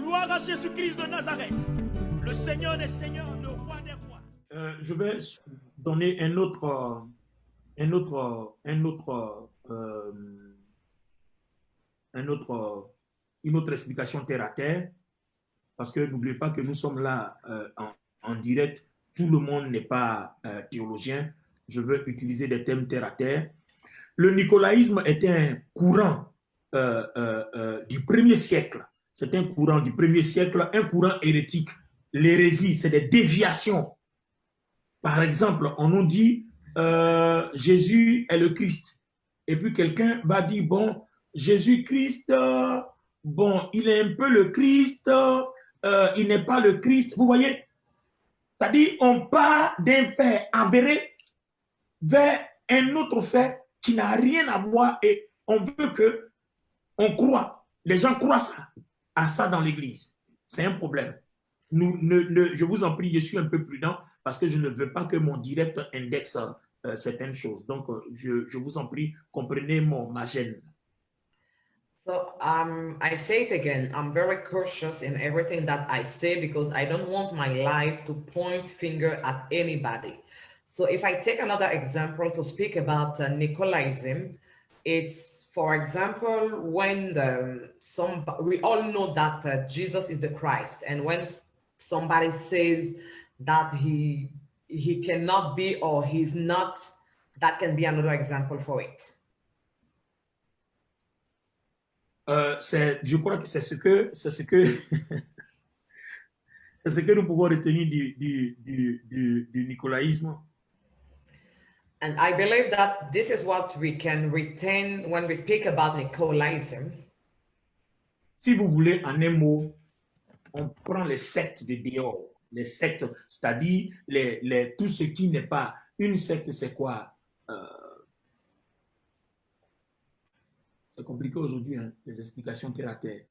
Gloire à Jésus-Christ de Nazareth, le Seigneur des Seigneurs, le Roi des Rois. Je vais donner une autre explication terre à terre, parce que n'oubliez pas que nous sommes là en direct. Tout le monde n'est pas théologien. Je veux utiliser des thèmes terre à terre. Le nicolaïsme est un courant du 1er siècle. C'est un courant du 1er siècle, un courant hérétique. L'hérésie, c'est des déviations. Par exemple, on nous dit Jésus est le Christ. Et puis quelqu'un va dire, bon, Jésus-Christ, bon, il est un peu le Christ, il n'est pas le Christ. Vous voyez? C'est-à-dire, on part d'un fait avéré vers un autre fait qui n'a rien à voir et on veut que on croit. Les gens croient à ça dans l'église. C'est un problème. Je vous en prie, je suis un peu prudent parce que je ne veux pas que mon direct indexe certaines choses. Donc, je vous en prie, comprenez ma gêne. So I say it again, I'm very cautious in everything that I say because I don't want my life to point finger at anybody. So if I take another example to speak about Nicolaism, it's, for example, when we all know that Jesus is the Christ, and when somebody says that he cannot be or he's not, that can be another example for it. Je crois que c'est ce que c'est ce que nous pouvons retenir du nicolaïsme. And I believe that this is what we can retain when we speak about Nicolaism. Si vous voulez, en un mot, on prend les sectes de dehors. Les sectes, c'est-à-dire tout ce qui n'est pas une secte, c'est quoi? C'est compliqué aujourd'hui, hein, les explications terre à terre.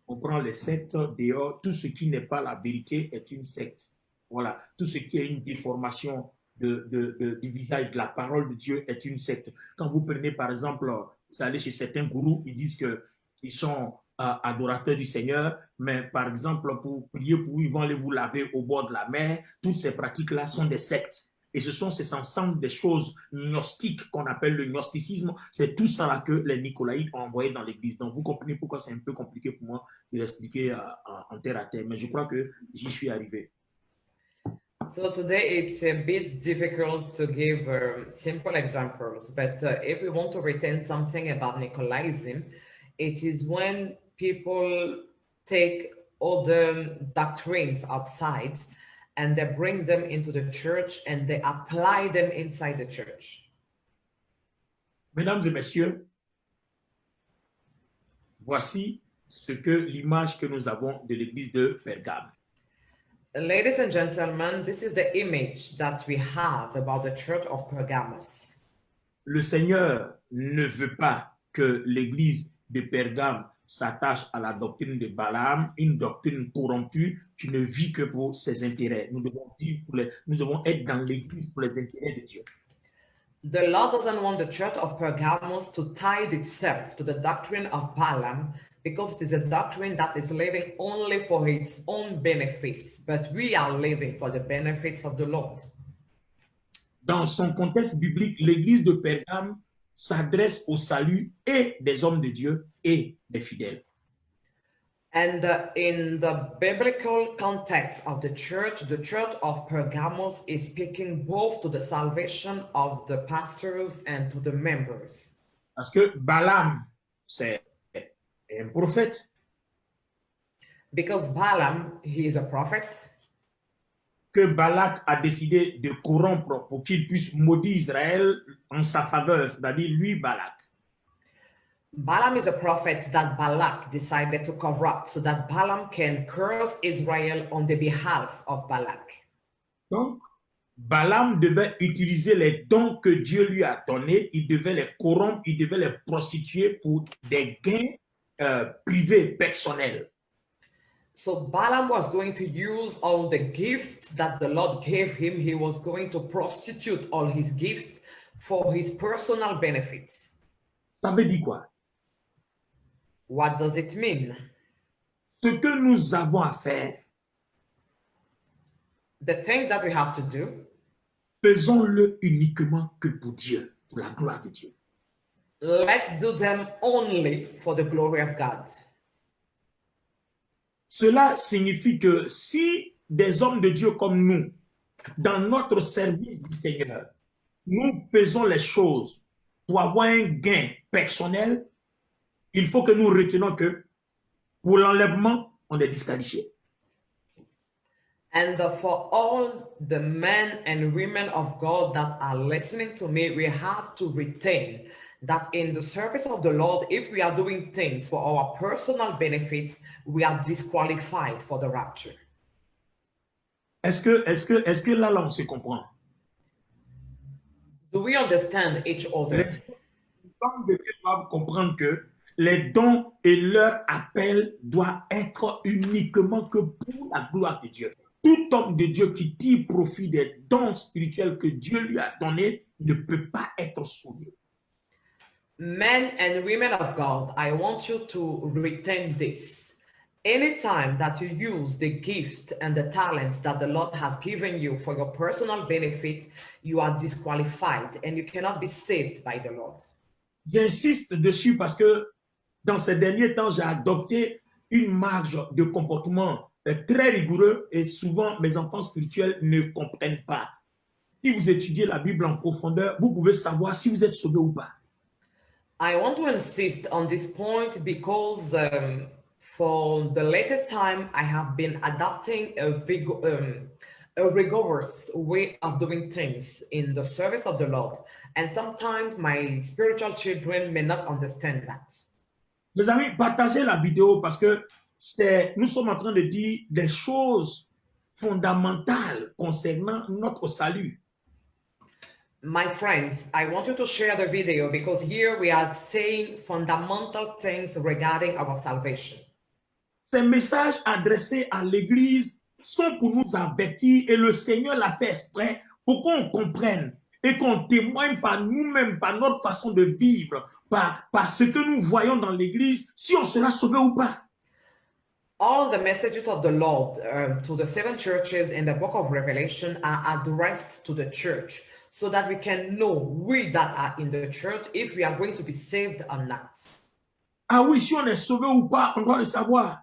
On prend les sectes dehors, tout ce qui n'est pas la vérité est une secte. Voilà, tout ce qui est une déformation du visage de la parole de Dieu est une secte. Quand vous prenez par exemple, vous allez chez certains gourous, ils disent qu'ils sont adorateurs du Seigneur, mais par exemple pour prier pour eux, ils vont aller vous laver au bord de la mer. Toutes ces pratiques-là sont des sectes. Et ce sont ces ensembles des choses gnostiques qu'on appelle le gnosticisme. C'est tout ça là que les Nicolaïtes ont envoyé dans l'église. Donc vous comprenez pourquoi c'est un peu compliqué pour moi de l'expliquer en terre à terre. Mais je crois que j'y suis arrivé. So today it's a bit difficult to give simple examples, but if we want to retain something about Nicolaism, it is when people take other doctrines outside and they bring them into the church and they apply them inside the church. Mesdames et messieurs, voici l'image que nous avons de l'église de Pergame. Ladies and gentlemen, this is the image that we have about the church of Pergamos. Le Seigneur ne veut pas que l'église de Pergame s'attache à la doctrine de Balaam, une doctrine corrompue qui ne vit que pour ses intérêts. Nous devons être dans l'église pour les intérêts de Dieu. The Lord doesn't want the church of Pergamos to tie itself to the doctrine of Balaam because it is a doctrine that is living only for its own benefits, but we are living for the benefits of the Lord. Dans son contexte biblique, l'église de Pergame s'adresse au salut et des hommes de Dieu et des fidèles. And in the biblical context of the church of Pergamos is speaking both to the salvation of the pastors and to the members. Parce que Balaam, c'est un prophète. Because Balaam, he is a prophet. Que Balak a décidé de corrompre pour qu'il puisse maudire Israël en sa faveur, c'est-à-dire lui, Balak. Balaam is a prophet that Balak decided to corrupt so that Balaam can curse Israel on the behalf of Balak. Donc, Balaam devait utiliser les dons que Dieu lui a donnés, il devait les corrompre, il devait les prostituer pour des gains privés, personnels. So Balaam was going to use all the gifts that the Lord gave him. He was going to prostitute all his gifts for his personal benefits. Ça veut dire quoi? What does it mean? Ce que nous avons à faire, the things that we have to do, faisons-le uniquement que pour Dieu, pour la gloire de Dieu. let's do them only for the glory of God. Cela signifie que si des hommes de Dieu comme nous, dans notre service du Seigneur, nous faisons les choses pour avoir un gain personnel, il faut que nous retenions que pour l'enlèvement, on est disqualifié. And for all the men and women of God that are listening to me, we have to retain that in the service of the Lord, if we are doing things for our personal benefits, we are disqualified for the rapture. Est-ce que là, on se comprend? Do we understand each other? Les hommes de Dieu doivent comprendre que les dons et leur appel doivent être uniquement que pour la gloire de Dieu. Tout homme de Dieu qui tire profit des dons spirituels que Dieu lui a donnés ne peut pas être sauvé. Men and women of God, I want you to retain this. Anytime that you use the gifts and the talents that the Lord has given you for your personal benefit, you are disqualified and you cannot be saved by the Lord. J'insiste dessus parce que dans ces derniers temps, j'ai adopté une marge de comportement très rigoureux et souvent mes enfants spirituels ne comprennent pas. Si vous étudiez la Bible en profondeur, vous pouvez savoir si vous êtes sauvé ou pas. I want to insist on this point because for the latest time, I have been adopting a rigorous way of doing things in the service of the Lord. And sometimes my spiritual children may not understand that. Mes amis, partagez la vidéo parce que nous sommes en train de dire des choses fondamentales concernant notre salut. My friends, I want you to share the video because here we are saying fundamental things regarding our salvation. Ces messages adressés à l'Église sont pour nous avertir et le Seigneur l'a fait exprès pour qu'on comprenne et qu'on témoigne par nous-mêmes, par notre façon de vivre, par ce que nous voyons dans l'Église, si on sera sauvé ou pas. All the messages of the Lord to the 7 churches in the book of Revelation are addressed to the church so that we can know, we that are in the church, if we are going to be saved or not. Ah oui, si on est sauvé ou pas, on doit le savoir.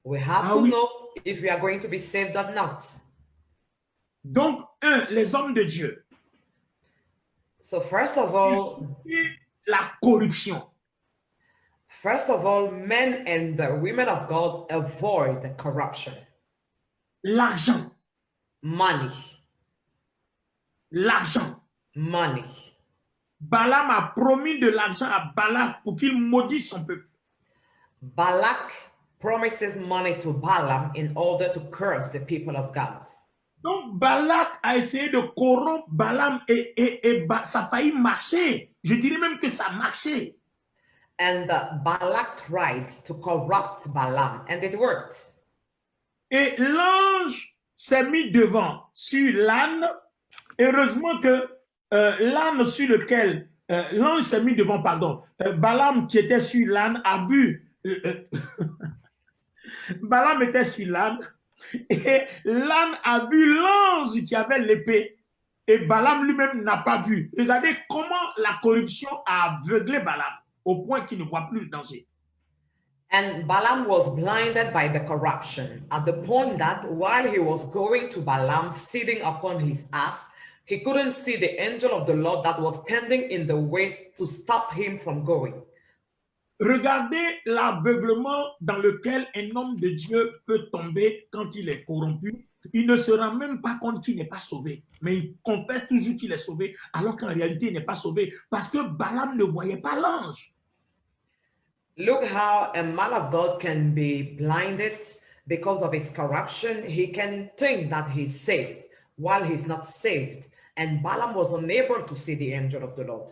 We have to know if we are going to be saved or not. Donc, les hommes de Dieu. So first of all, la corruption. First of all, men and the women of God avoid the corruption. L'argent. Money. L'argent. Money. Balaam a promis de l'argent à Balak pour qu'il maudisse son peuple. Balak promises money to Balaam in order to curse the people of God. Donc Balak a essayé de corrompre Balaam et ça a failli marcher. Je dirais même que ça a marché. And Balak tried to corrupt Balaam, and it worked. Et l'ange s'est mis devant sur l'âne. Heureusement que l'âne sur lequel l'ange s'est mis devant, Balaam qui était sur l'âne a vu. Balaam était sur l'âne et l'âne a vu l'ange qui avait l'épée et Balaam lui-même n'a pas vu. Regardez comment la corruption a aveuglé Balaam au point qu'il ne voit plus le danger. And Balaam was blinded by the corruption at the point that while he was going to Balaam sitting upon his ass, he couldn't see the angel of the Lord that was standing in the way to stop him from going. Regardez l'aveuglement dans lequel un homme de Dieu peut tomber quand il est corrompu. Il ne se rend même pas compte qu'il n'est pas sauvé, mais il confesse toujours qu'il est sauvé, alors qu'en réalité, il n'est pas sauvé, parce que Balaam ne voyait pas l'ange. Look how a man of God can be blinded because of his corruption. He can think that he's saved while he's not saved. And Balaam was unable to see the angel of the Lord.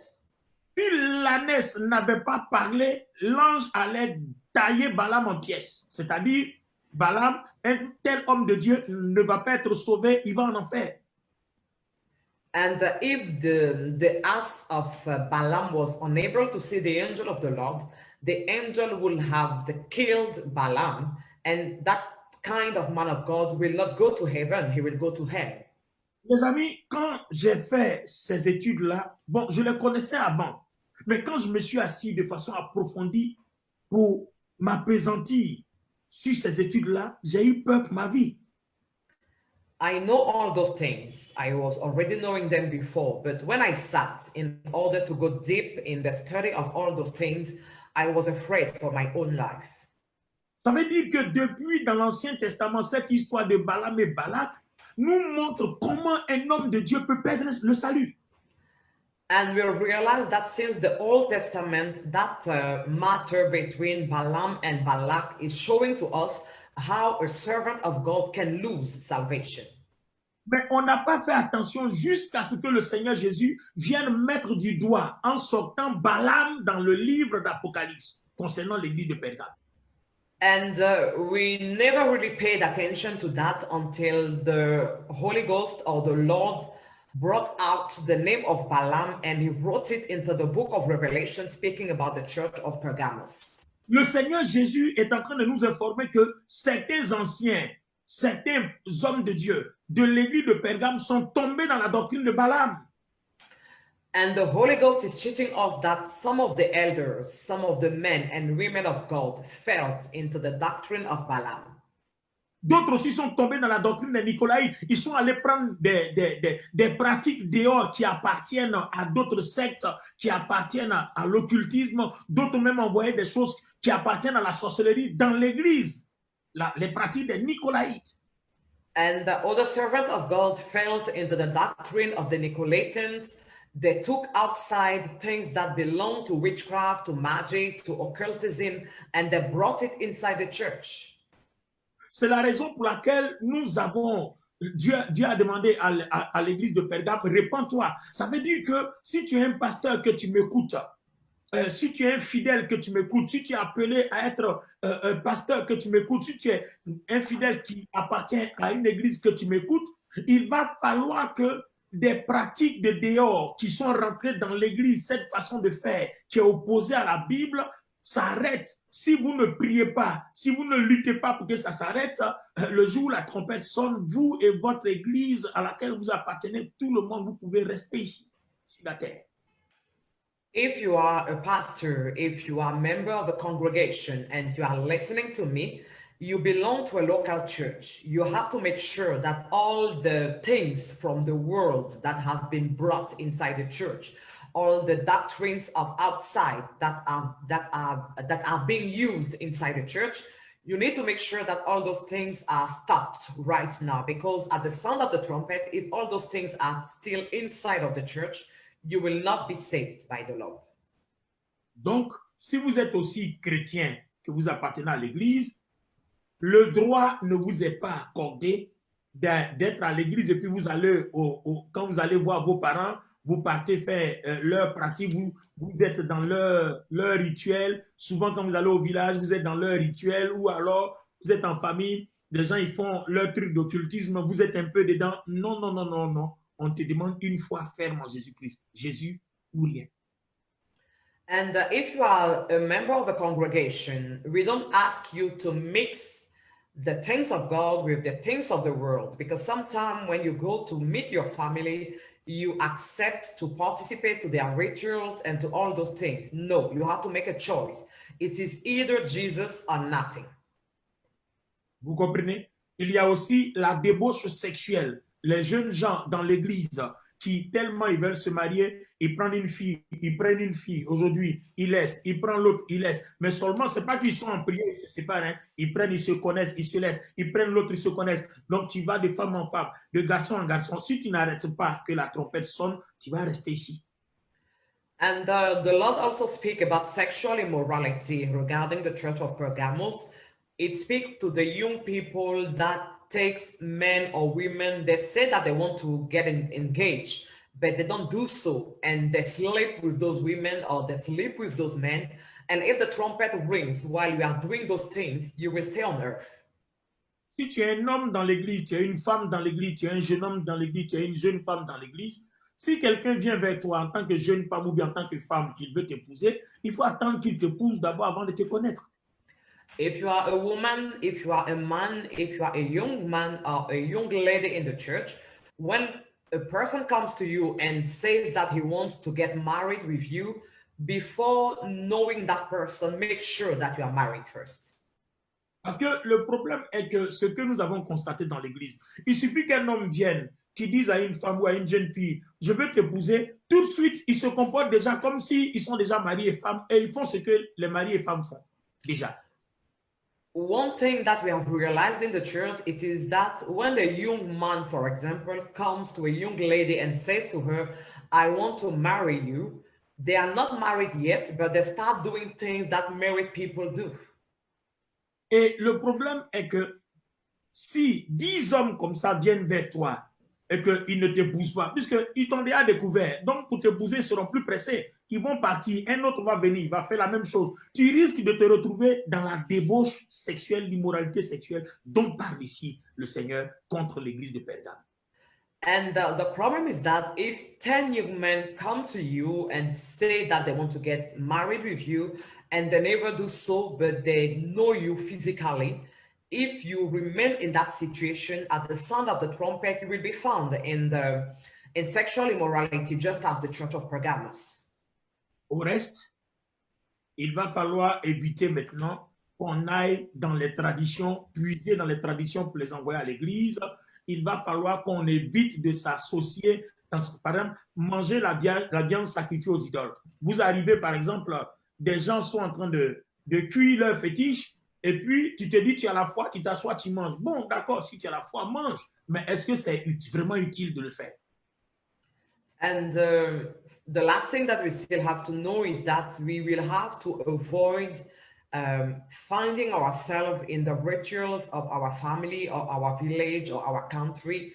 Si l'ânesse n'avait pas parlé, l'ange allait tailler Balaam en pièces. C'est-à-dire, Balaam, un tel homme de Dieu, ne va pas être sauvé, il va en enfer. And if the ass of Balaam was unable to see the angel of the Lord, the angel would have killed Balaam And that kind of man of God will not go to heaven, he will go to hell. Les amis, quand j'ai fait ces études-là, bon, je les connaissais avant, mais quand je me suis assis de façon approfondie pour m'appesantir sur ces études-là, j'ai eu peur pour ma vie. I know all those things. I was already knowing them before, but when I sat in order to go deep in the study of all those things, I was afraid for my own life. Ça veut dire que depuis dans l'Ancien Testament, cette histoire de Balaam et Balak nous montre comment un homme de Dieu peut perdre le salut. And we realize that since the Old Testament, that matter between Balaam and Balak is showing to us how a servant of God can lose salvation. Mais on n'a pas fait attention jusqu'à ce que le Seigneur Jésus vienne mettre du doigt en sortant Balaam dans le livre d'Apocalypse concernant l'église de Pergame. And we never really paid attention to that until the Holy Ghost or the Lord brought out the name of Balaam and he wrote it into the book of Revelation speaking about the church of Pergamos. Le Seigneur Jésus est en train de nous informer que certains anciens, certains hommes de Dieu de l'église de Pergame sont tombés dans la doctrine de Balaam. And the Holy Ghost is teaching us that some of the elders, some of the men and women of God fell into the doctrine of Balaam. D'autres aussi sont tombés dans la doctrine des Nicolaïtes. Ils sont allés prendre des pratiques dehors qui appartiennent à d'autres sectes, qui appartiennent à l'occultisme. D'autres même envoyaient des choses qui appartiennent à la sorcellerie dans l'église. Les pratiques des Nicolaïtes. And the other servants of God fell into the doctrine of the Nicolaitans. They took outside things that belong to witchcraft, to magic, to occultism, and they brought it inside the church. C'est la raison pour laquelle nous avons, Dieu a demandé à l'église de Pergame, répands-toi. Ça veut dire que si tu es un pasteur que tu m'écoutes, si tu es un fidèle que tu m'écoutes, si tu es appelé à être un pasteur que tu m'écoutes, si tu es un fidèle qui appartient à une église que tu m'écoutes, il va falloir que des pratiques de dehors qui sont rentrées dans l'église, cette façon de faire qui est opposée à la Bible, s'arrête. Si vous ne priez pas, si vous ne luttez pas pour que ça s'arrête, le jour où la trompette sonne, vous et votre église à laquelle vous appartenez, tout le monde, vous pouvez rester ici, sur la terre. If you are a pastor, if you are a member of a congregation and you are listening to me, you belong to a local church. You have to make sure that all the things from the world that have been brought inside the church, all the doctrines of outside that are being used inside the church, you need to make sure that all those things are stopped right now, because at the sound of the trumpet, if all those things are still inside of the church, you will not be saved by the Lord. Donc, si vous êtes aussi chrétien, que vous appartenez à l'église, le droit ne vous est pas accordé d'être à l'église et puis vous allez, quand vous allez voir vos parents, vous partez faire leur pratique, vous êtes dans leur rituel. Souvent, quand vous allez au village, vous êtes dans leur rituel ou alors vous êtes en famille, les gens ils font leur truc d'occultisme, vous êtes un peu dedans. Non, non, non, non, non. On te demande une foi ferme en Jésus-Christ. Jésus ou rien. And if you are a member of a congregation, we don't ask you to mix the things of God with the things of the world, because sometimes when you go to meet your family, you accept to participate to their rituals and to all those things. No, you have to make a choice. It is either Jesus or nothing. Vous comprenez? Il y a aussi la débauche sexuelle. Les jeunes gens dans l'église qui, tellement ils veulent se marier, ils prennent une fille, aujourd'hui, ils laissent, ils prennent l'autre, ils laissent. Mais seulement, ce n'est pas qu'ils sont en prière, ils se séparent, hein. Ils prennent, ils se connaissent, ils se laissent, ils prennent l'autre, ils se connaissent. Donc, tu vas de femme en femme, de garçon en garçon. Si tu n'arrêtes pas que la trompette sonne, tu vas rester ici. And the Lord also speaks about sexual immorality regarding the church of Pergamos. It speaks to the young people that takes men or women, they say that they want to get engaged, but they don't do so, and they sleep with those women or they sleep with those men. And if the trumpet rings while you are doing those things, you will stay on earth. Si tu es un homme dans l'église, tu es une femme dans l'église, tu es un jeune homme dans l'église, tu es une jeune femme dans l'église, si quelqu'un vient vers toi en tant que jeune femme ou bien en tant que femme qu'il veut t'épouser, il faut attendre qu'il t'épouse d'abord avant de te connaître. If you are a woman, if you are a man, if you are a young man or a young lady in the church, when a person comes to you and says that he wants to get married with you, before knowing that person, make sure that you are married first. Parce que le problème est que ce que nous avons constaté dans l'église, il suffit qu'un homme vienne, qui dise à une femme ou à une jeune fille, je veux t'épouser, tout de suite, ils se comportent déjà comme s'ils sont déjà mariés et femmes, et ils font ce que les maris et femmes font, déjà. One thing that we have realized in the church, it is that when a young man, for example, comes to a young lady and says to her, I want to marry you, they are not married yet, but they start doing things that married people do. Et le problème est que si 10 hommes comme ça viennent vers toi et qu'ils ne t'épousent pas, puisqu'ils t'ont déjà découvert, donc pour t'épouser, ils seront plus pressés. Ils vont partir, un autre va venir, il va faire la même chose. Tu risques de te retrouver dans la débauche sexuelle, l'immoralité sexuelle dont parle ici le Seigneur contre l'église de Pergame. And the problem is that if 10 young men come to you and say that they want to get married with you, and they never do so, but they know you physically, if you remain in that situation, at the sound of the trumpet, you will be found in sexual immorality, just as the church of Pergamos. Au reste, il va falloir éviter maintenant qu'on aille dans les traditions, puiser dans les traditions pour les envoyer à l'église. Il va falloir qu'on évite de s'associer, par exemple, manger la viande sacrifiée aux idoles. Vous arrivez, par exemple, des gens sont en train de cuire leur fétiche, et puis tu te dis, tu as la foi, tu t'assois, tu manges. Bon, d'accord, si tu as la foi, mange. Mais est-ce que c'est vraiment utile de le faire? And the last thing that we still have to know is that we will have to avoid finding ourselves in the rituals of our family or our village or our country.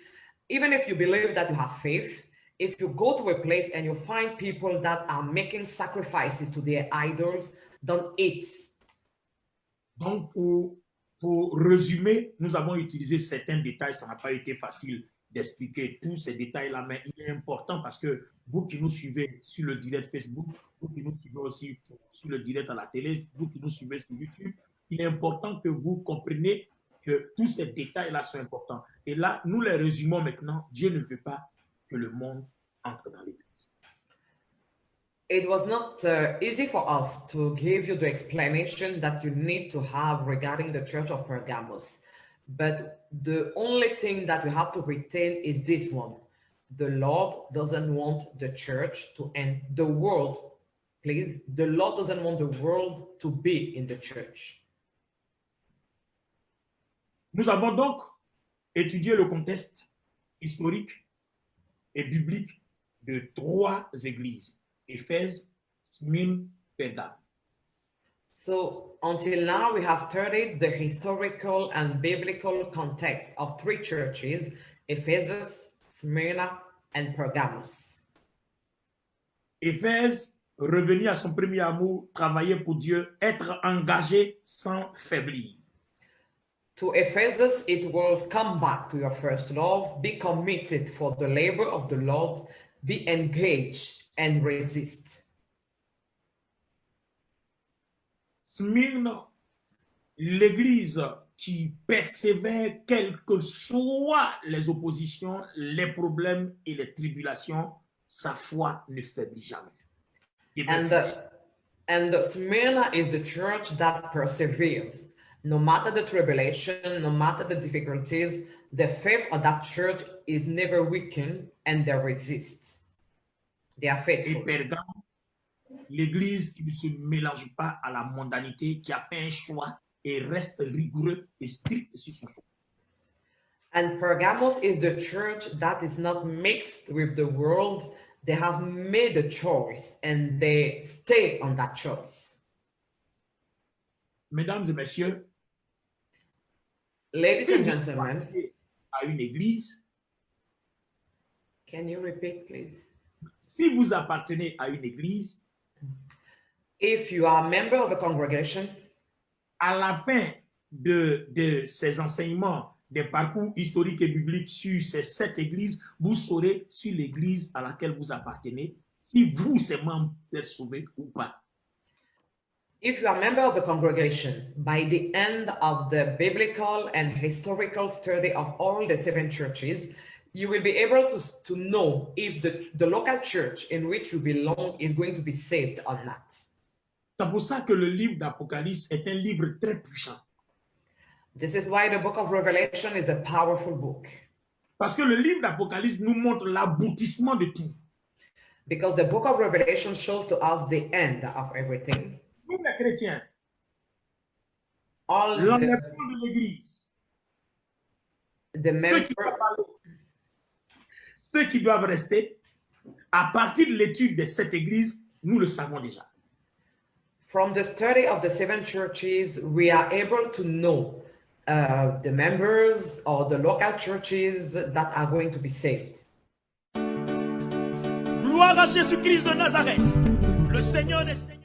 Even if you believe that you have faith, if you go to a place and you find people that are making sacrifices to their idols, don't eat. Donc, pour résumer, nous avons utilisé certains détails. Ça n'a pas été facile d'expliquer tous ces détails-là, mais il est important parce que vous qui nous suivez sur le direct Facebook, vous qui nous suivez aussi sur le direct à la télé, vous qui nous suivez sur YouTube, il est important que vous compreniez que tous ces détails-là sont importants. Et là, nous les résumons maintenant. Dieu ne veut pas que le monde entre dans l'Église. It was not easy for us to give you the explanation that you need to have regarding the Church of Pergamos. But the only thing that we have to retain is this one. The Lord doesn't want the church to end the world. Please, the Lord doesn't want the world to be in the church. Nous avons donc étudié le contexte historique et biblique de 3 églises. Éphèse, Smyrne, Pergame. So until now, we have studied the historical and biblical context of 3 churches, Ephesus, Smyrna, and Pergamos. Éphèse, revenir à son premier amour, travailler pour Dieu, être engagé sans faiblir. To Ephesus, it was come back to your first love, be committed for the labor of the Lord, be engaged, and resist. Smyrne, l'église qui persévère quelles que soient les oppositions, les problèmes et les tribulations, sa foi ne faiblit jamais. And Smyrna is the church that perseveres. No matter the tribulation, no matter the difficulties, the faith of that church is never weakened and they resist. They are faithful. Et Pergame, l'église qui ne se mélange pas à la mondanité, qui a fait un choix et reste rigoureux et strict sur son choix. And Pergamos is the church that is not mixed with the world. They have made a choice and they stay on that choice. Mesdames et messieurs, Ladies and gentlemen, à une église, can you repeat, please? si vous appartenez à une église, If you are a member of a congregation, à la fin de ces enseignements, des parcours historiques et bibliques sur ces 7 églises, vous saurez sur l'église à laquelle vous appartenez, si vous, ces membres, êtes sauvés ou pas. If you are a member of the congregation, by the end of the biblical and historical study of all the 7 churches, you will be able to know if the local church in which you belong is going to be saved or not. C'est pour ça que le livre d'Apocalypse est un livre très puissant. This is why the book of Revelation is a powerful book. Parce que le livre d'Apocalypse nous montre l'aboutissement de tout. Because the book of Revelation shows to us the end of everything. Nous, les chrétiens, All l'enlèvement de l'Église, the ceux qui doivent rester, à partir de l'étude de cette Église, nous le savons déjà. From the study of the 7 churches, we are able to know the members or the local churches that are going to be saved. Gloire à Jésus-Christ de Nazareth, le Seigneur des Seigneurs.